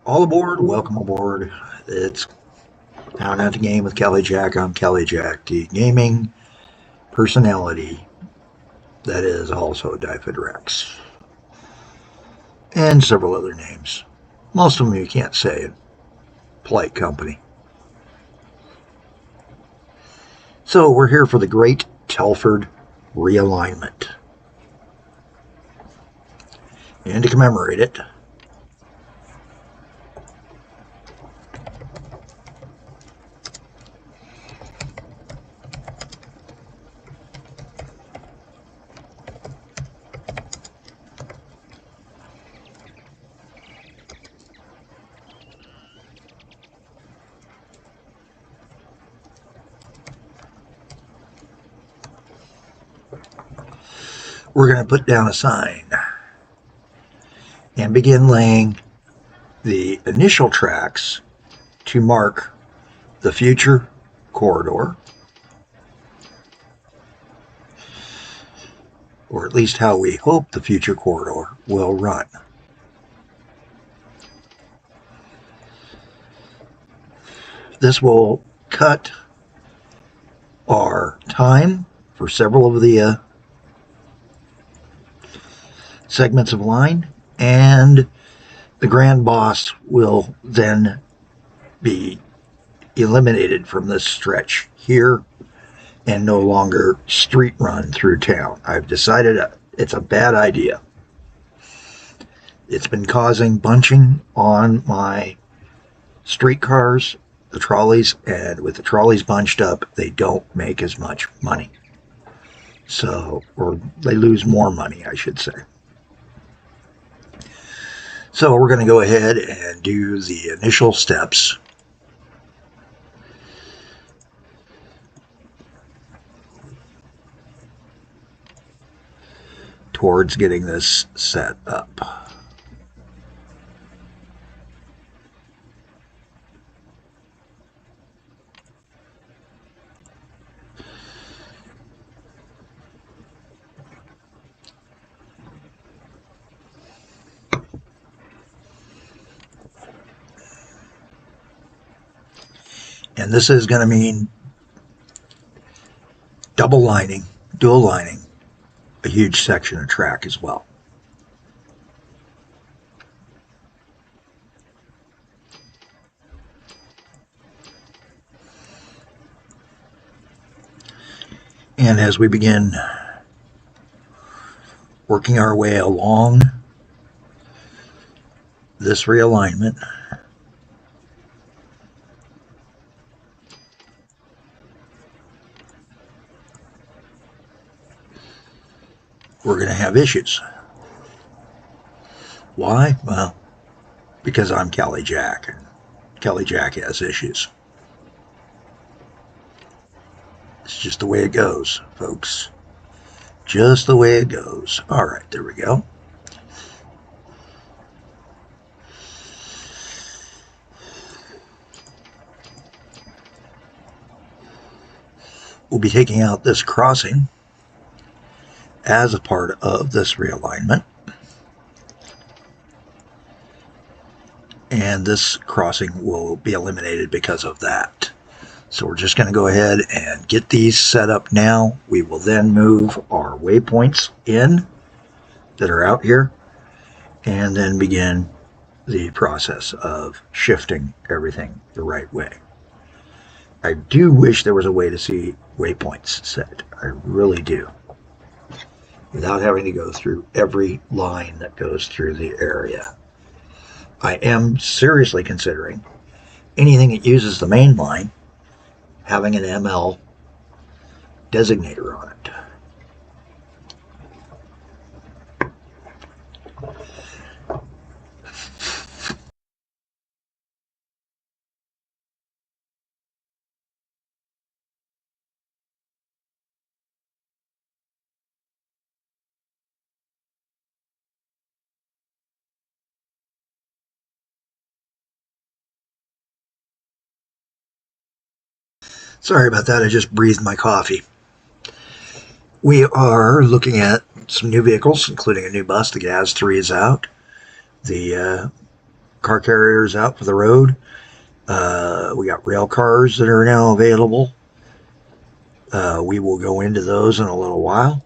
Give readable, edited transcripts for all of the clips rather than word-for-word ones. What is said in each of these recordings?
All aboard, welcome aboard. It's Down at the Game with Kelly Jack. I'm Kelly Jack, the gaming personality that is also Dyfed Rex. And several other names. Most of them you can't say in polite company. So we're here for the great Telford Realignment. And to commemorate it, we're going to put down a sign and begin laying the initial tracks to mark the future corridor, or at least how we hope the future corridor will run. This will cut our time for several of the segments of line, and the grand boss will then be eliminated from this stretch here and no longer street run through town. I've decided it's a bad idea. It's been causing bunching on my streetcars, the trolleys, and with the trolleys bunched up, they don't make as much money. So, or they lose more money, I should say. So we're going to go ahead and do the initial steps. Towards getting this set up. And this is going to mean double lining, dual lining, a huge section of track as well. And as we begin working our way along this realignment, we're going to have issues. Why? Well, because I'm Kelly Jack, and Kelly Jack has issues. It's just the way it goes, folks. Just the way it goes. All right, there we go. We'll be taking out this crossing as a part of this realignment. And this crossing will be eliminated because of that. So we're just going to go ahead and get these set up now. We will then move our waypoints in that are out here and then begin the process of shifting everything the right way. I do wish there was a way to see waypoints set. I really do. Without having to go through every line that goes through the area. I am seriously considering anything that uses the main line having an ML designator on it. Sorry about that, I just breathed my coffee. We are looking at some new vehicles, including a new bus. The GAZ 3 is out. The car carriers out for the road. We got rail cars that are now available. We will go into those in a little while.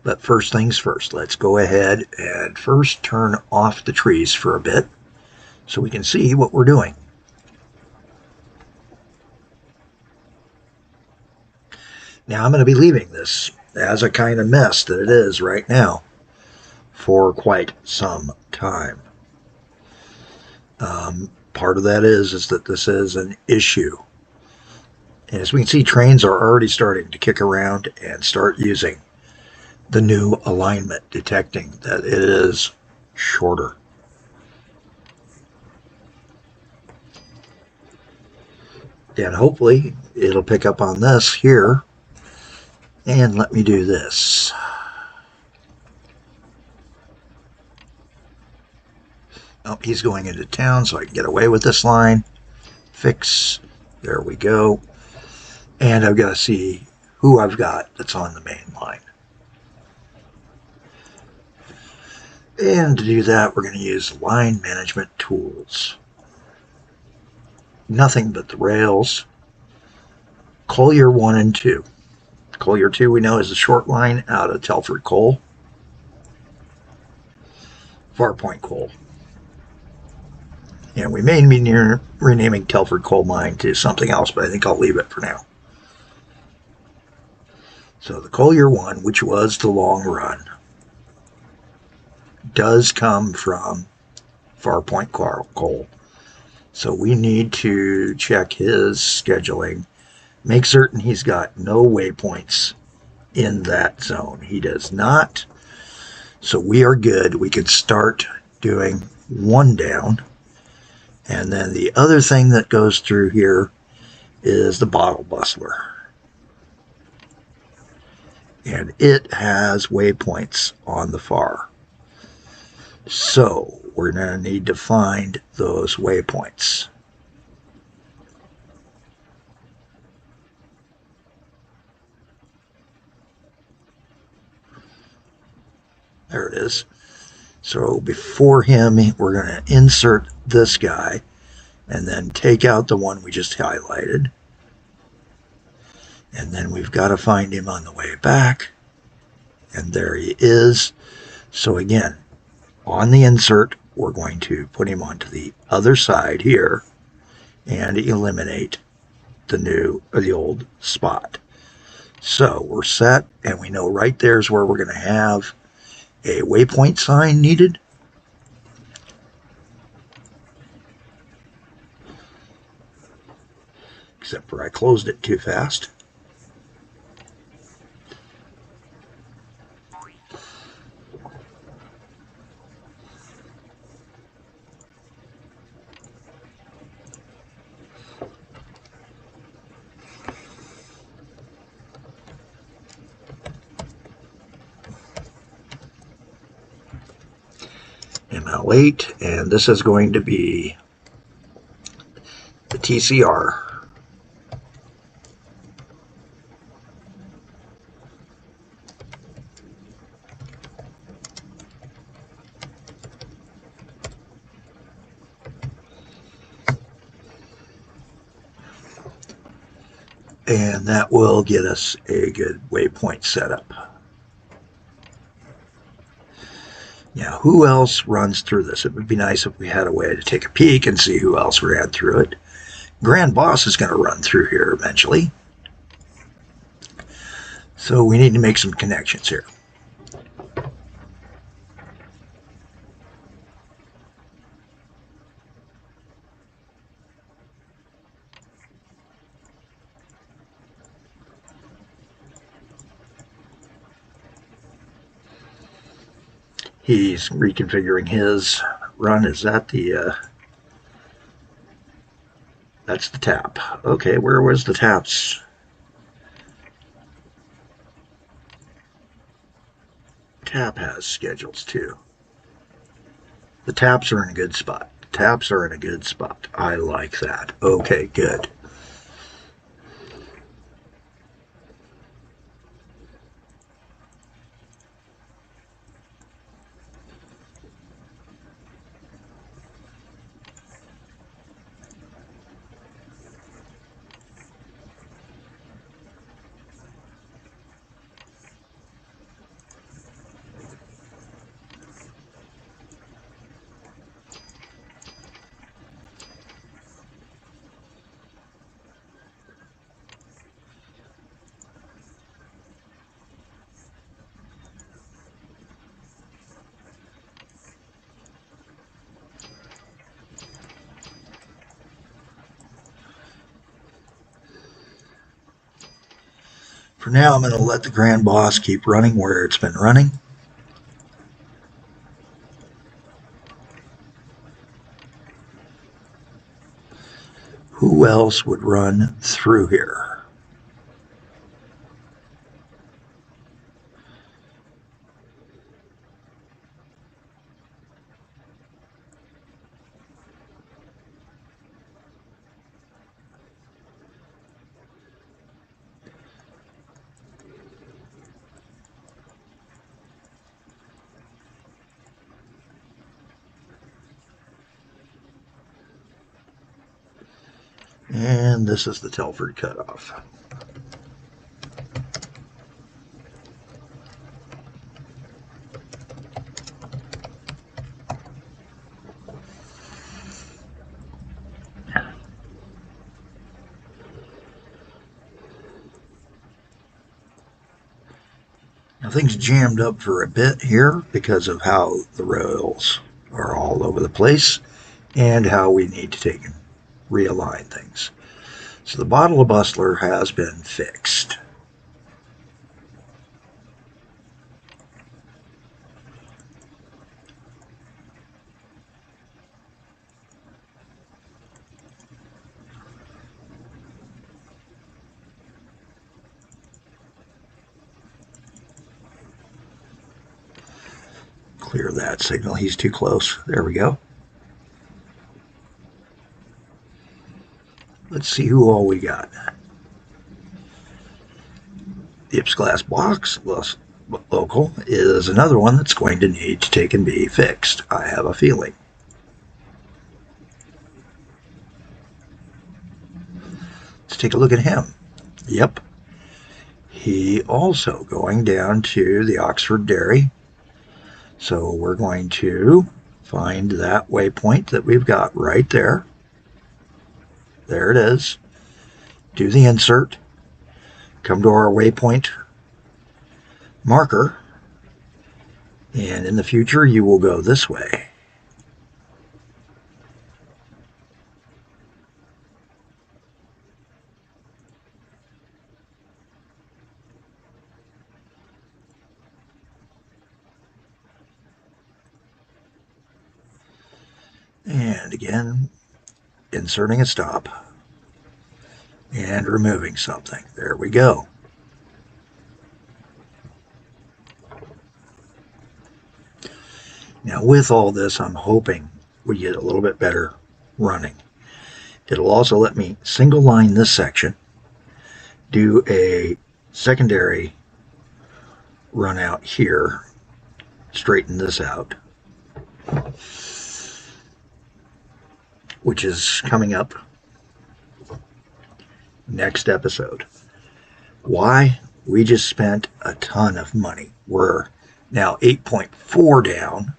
But first things first, let's go ahead and first turn off the trees for a bit so we can see what we're doing. Now I'm going to be leaving this as a kind of mess that it is right now for quite some time. Part of that is that this is an issue. And as we can see, trains are already starting to kick around and start using the new alignment, detecting that it is shorter. And hopefully it'll pick up on this here. And let me do this. Oh, he's going into town, so I can get away with this line. Fix. There we go. And I've got to see who I've got that's on the main line. And to do that, we're going to use line management tools. Nothing but the rails. Collier 1 and 2. Collier 2 we know is a short line out of Telford coal. Farpoint coal. And we may be near renaming Telford coal mine to something else, but I think I'll leave it for now. So the Collier 1, which was the long run, does come from Farpoint coal. So we need to check his scheduling, make certain he's got no waypoints in that zone. He does not. So we are good. We can start doing one down. And then the other thing that goes through here is the bottle bustler. And it has waypoints on the far. So we're going to need to find those waypoints. There it is. So before him, we're going to insert this guy and then take out the one we just highlighted. And then we've got to find him on the way back. And there he is. So again, on the insert, we're going to put him onto the other side here and eliminate the old spot. So we're set, and we know right there's where we're going to have a waypoint sign needed. Except for I closed it too fast. ML8, and this is going to be the TCR. And that will get us a good waypoint setup. Now, who else runs through this? It would be nice if we had a way to take a peek and see who else ran through it. Grand Boss is going to run through here eventually. So we need to make some connections here. He's reconfiguring his run. Is that the... that's the tap. Okay, where was the taps? Tap has schedules too. The taps are in a good spot. The taps are in a good spot. I like that. Okay, good. For now, I'm going to let the Grand Boss keep running where it's been running. Who else would run through here? And this is the Telford cutoff. Now things jammed up for a bit here because of how the rails are all over the place and how we need to take and realign things. So the bottle of Bustler has been fixed. Clear that signal. He's too close. There we go. Let's see who all we got. The Ips glass box local is another one that's going to need to take and be fixed. I have a feeling. Let's take a look at him. Yep. He also going down to the Oxford Dairy. So we're going to find that waypoint that we've got right there. There it is. Do the insert. Come to our waypoint marker. And in the future, you will go this way. And again, inserting a stop and removing something. There we go. Now with all this, I'm hoping we get a little bit better running. It'll also let me single line this section, do a secondary run out here, straighten this out, which is coming up next episode. Why? We just spent a ton of money. We're now 8.4 down,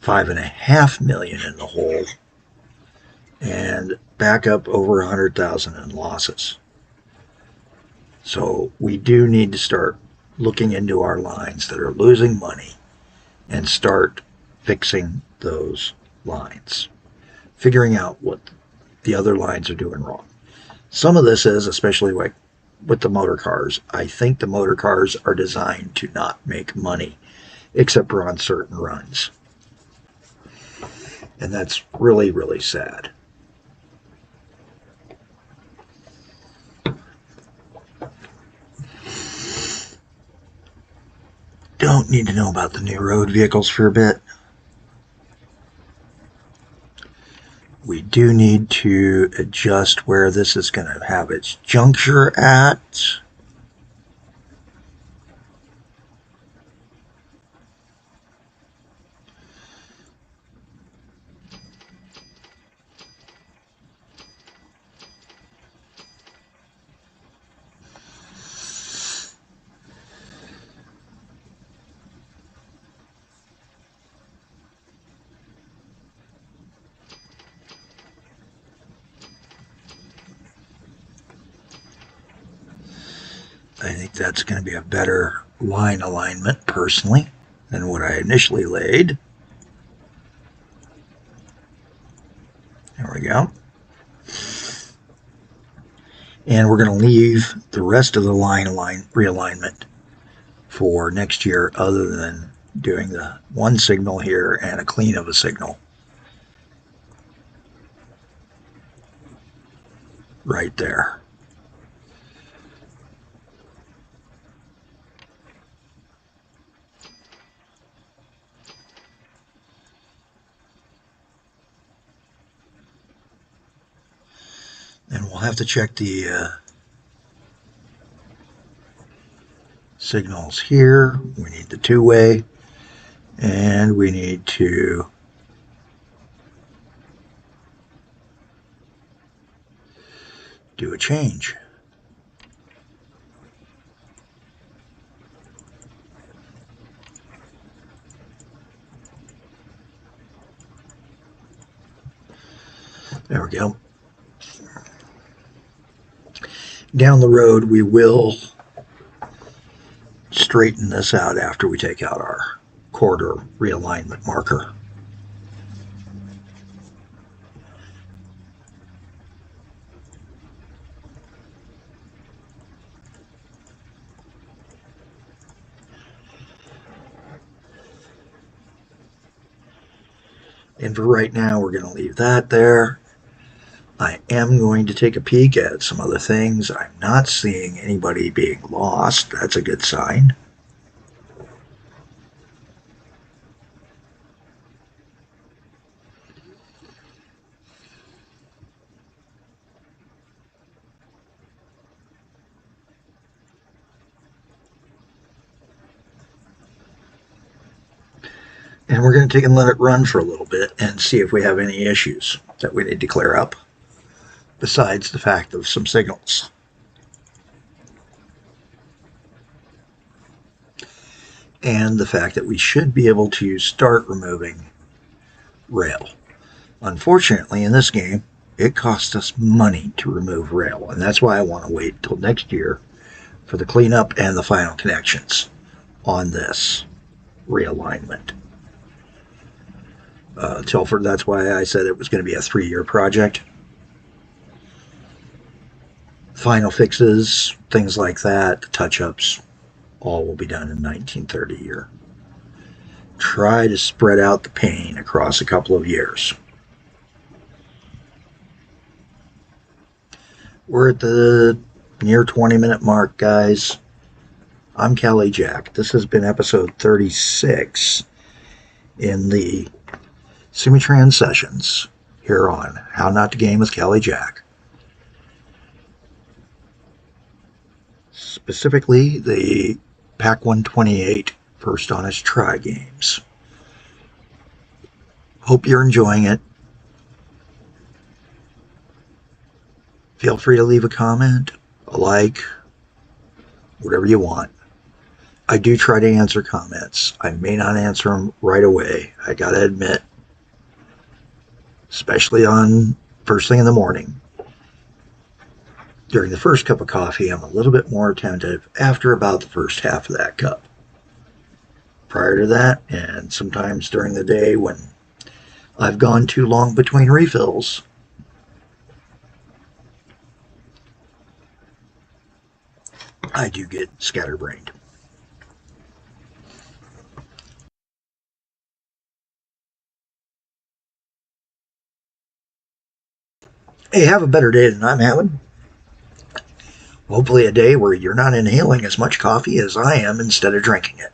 5.5 million in the hole, and back up over 100,000 in losses. So we do need to start looking into our lines that are losing money and start fixing those lines, figuring out what the other lines are doing wrong. Some of this is, especially like with the motor cars, I think the motor cars are designed to not make money except for on certain runs. And that's really, really sad. Don't need to know about the new road vehicles for a bit. We do need to adjust where this is going to have its juncture at. I think that's going to be a better line alignment, personally, than what I initially laid. There we go. And we're going to leave the rest of the line realignment for next year, other than doing the one signal here and a clean of a signal right there. And we'll have to check the signals here. We need the two-way, and we need to do a change. There we go. Down the road, we will straighten this out after we take out our quarter realignment marker. And for right now, we're going to leave that there. I am going to take a peek at some other things. I'm not seeing anybody being lost. That's a good sign. And we're going to take and let it run for a little bit and see if we have any issues that we need to clear up, besides the fact of some signals. And the fact that we should be able to start removing rail. Unfortunately, in this game, it costs us money to remove rail, and that's why I want to wait until next year for the cleanup and the final connections on this realignment. Telford, that's why I said it was going to be a 3-year project. Final fixes, things like that, the touch-ups, all will be done in 1930 year. Try to spread out the pain across a couple of years. We're at the near 20-minute mark, guys. I'm Kelly Jack. This has been episode 36 in the Simutrans sessions here on How Not to Game with Kelly Jack. Specifically, the Pak128 First Honest Try games. Hope you're enjoying it. Feel free to leave a comment, a like, whatever you want. I do try to answer comments. I may not answer them right away, I gotta admit. Especially on first thing in the morning. During the first cup of coffee, I'm a little bit more attentive after about the first half of that cup. Prior to that, and sometimes during the day when I've gone too long between refills, I do get scatterbrained. Hey, have a better day than I'm having. Hopefully a day where you're not inhaling as much coffee as I am instead of drinking it.